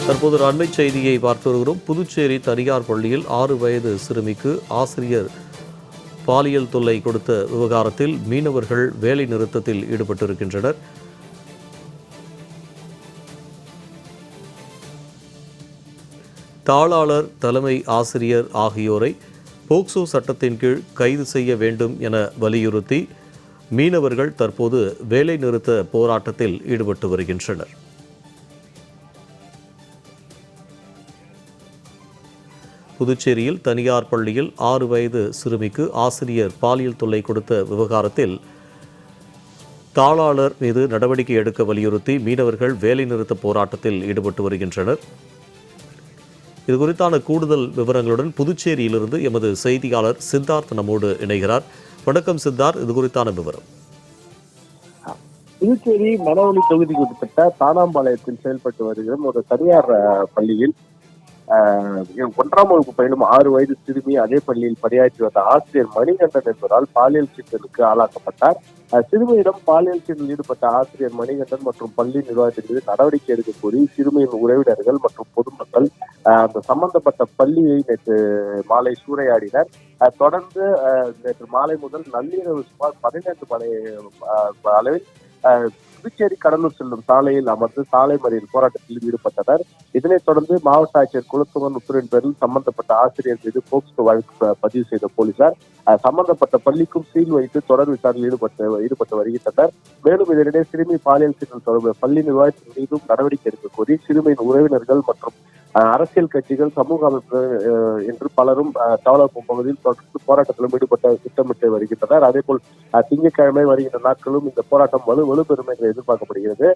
தற்போது ஒரு அண்மை செய்தியை பார்த்து வருகிறோம். புதுச்சேரி தனியார் பள்ளியில் 6 வயது சிறுமிக்கு ஆசிரியர் பாலியல் தொல்லை கொடுத்த விவகாரத்தில் மீனவர்கள் வேலை நிறுத்தத்தில் ஈடுபட்டிருக்கின்றனர். தாளாளர், தலைமை ஆசிரியர் ஆகியோரை போக்சோ சட்டத்தின் கீழ் கைது செய்ய வேண்டும் என வலியுறுத்தி மீனவர்கள் தற்போது வேலை நிறுத்த போராட்டத்தில் ஈடுபட்டு வருகின்றனர். புதுச்சேரியில் தனியார் பள்ளியில் 6 வயது சிறுமிக்கு ஆசிரியர் பாலியல் தொல்லை கொடுத்த விவகாரத்தில் தாளாளர் மீது நடவடிக்கை எடுக்க வலியுறுத்தி மீனவர்கள் வேலைநிறுத்த போராட்டத்தில் ஈடுபட்டு வருகின்றனர். இதுகுறித்தான கூடுதல் விவரங்களுடன் புதுச்சேரியிலிருந்து எமது செய்தியாளர் சித்தார்த் நம்மோடு இணைகிறார். வணக்கம் சித்தார்த், இதுகுறித்தான விவரம். புதுச்சேரி மணவெளி தொகுதிக்கு உட்பட்ட தானாம்பாளையத்தில் செயல்பட்டு வருகிற ஒரு தனியார் பள்ளியில் 1ஆம் வகுப்பு பயிலும் 6 வயது சிறுமி அதே பள்ளியில் பணியாற்றி வந்த ஆசிரியர் மணிகண்டன் என்பதால் பாலியல் சீண்டலுக்கு ஆளாக்கப்பட்டார். சிறுமியிடம் பாலியல் சீண்டலில் ஈடுபட்ட ஆசிரியர் மணிகண்டன் மற்றும் பள்ளி நிர்வாகத்தின் மீது நடவடிக்கை எடுக்க கோரி சிறுமியின் உறவினர்கள் மற்றும் பொதுமக்கள் அந்த சம்பந்தப்பட்ட பள்ளியை நேற்று மாலை சூறையாடினர். தொடர்ந்து நேற்று மாலை முதல் நள்ளிரவு சுமார் 12 மணி அளவில் புதுச்சேரி கடலூர் செல்லும் சாலையில் அமர்ந்து சாலை மறியல் போராட்டத்தில் ஈடுபட்டனர். இதனைத் தொடர்ந்து மாவட்ட ஆட்சியர் குலத்துவன் உத்தரவின் பேரில் சம்பந்தப்பட்ட ஆசிரியர் மீது போக்சோ வழக்கு பதிவு செய்த போலீசார் சம்பந்தப்பட்ட பள்ளிக்கும் சீல் வைத்து தொடர் விசாரணையில் ஈடுபட்டு வருகின்றனர். மேலும் இதனிடையே சிறுமி பாலியல் சீண்டல் தொடர்பு பள்ளி நிர்வாகத்தின் மீதும் நடவடிக்கை எடுக்க கோரி சிறுமியின் உறவினர்கள் மற்றும் அரசியல் கட்சிகள், சமூக அமைப்புகள் என்று பலரும் தவளக்கும் பகுதியில் தொடர்ந்து போராட்டத்திலும் ஈடுபட்ட திட்டமிட்டு வருகின்றனர். அதேபோல் திங்கட்கிழமை வருகின்ற நாட்களும் இந்த போராட்டம் வலுப்பெறும் என்று எதிர்பார்க்கப்படுகிறது.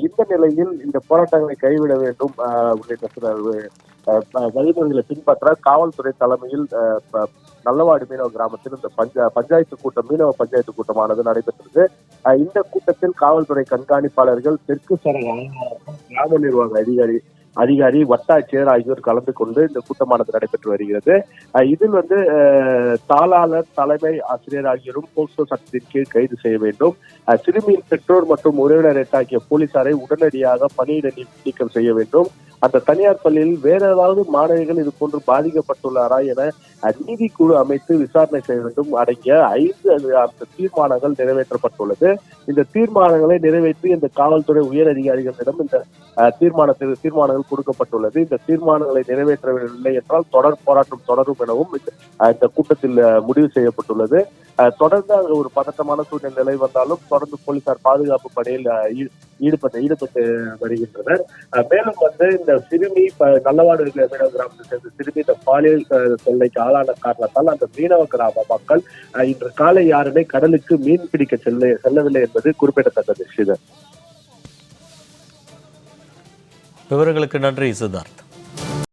இந்த நிலையில் இந்த போராட்டங்களை கைவிட வேண்டும் உள்ளிட்ட சில வழிமுறைகளை பின்பற்ற காவல்துறை தலைமையில் நல்லவாடு மீனவ கிராமத்தில் இந்த பஞ்சாயத்து கூட்டம், மீனவ பஞ்சாயத்து கூட்டமானது நடைபெற்றது. இந்த கூட்டத்தில் காவல்துறை கண்காணிப்பாளர்கள், தெற்கு சர கிராம நிர்வாக அதிகாரி, வட்டாட்சியர் ஆகியோர் கலந்து கொண்டு இந்த கூட்டமானது நடைபெற்று வருகிறது. இதில் தாளாளர், தலைமை ஆசிரியர் ஆகியோரும் போக்சோ சட்டத்தின் கீழ் கைது செய்ய வேண்டும். சிறுமியின் பெற்றோர் மற்றும் உறவினரை தாக்கிய போலீசாரை உடனடியாக பணியிட நீக்கம் செய்ய வேண்டும். அந்த தனியார் பள்ளியில் வேற ஏதாவது மாணவிகள் இது போன்று பாதிக்கப்பட்டுள்ளாரா என நீதிக்குழு அமைத்து விசாரணை செய்ய வேண்டும் அடங்கிய 5 அந்த தீர்மானங்கள் நிறைவேற்றப்பட்டுள்ளது. இந்த தீர்மானங்களை நிறைவேற்றி இந்த காவல்துறை உயர் அதிகாரிகளிடம் இந்த தீர்மானங்கள் கொடுக்கப்பட்டுள்ளது. இந்த தீர்மானங்களை நிறைவேற்றவில்லை என்றால் தொடர் போராட்டம் தொடரும் எனவும் இந்த கூட்டத்தில் முடிவு செய்யப்பட்டுள்ளது. தொடர்ந்து அங்கு ஒரு பதட்டமான சூழ்நிலை நிலை வந்தாலும் தொடர்ந்து போலீசார் பாதுகாப்பு பணியில் ஈடுபட்டு வருகின்றனர். மேலும் இந்த சிறுமி நல்லவாடு மீனவ கிராமத்தில் சேர்ந்த சிறுமி இந்த பாலியல் தொல்லைக்கு ஆளான காரணத்தால் அந்த மீனவ கிராம மக்கள் இன்று காலை யாருமே கடலுக்கு மீன் பிடிக்க செல்லவில்லை என்பது குறிப்பிடத்தக்கது. விவரங்களுக்கு நன்றி சித்தார்த்.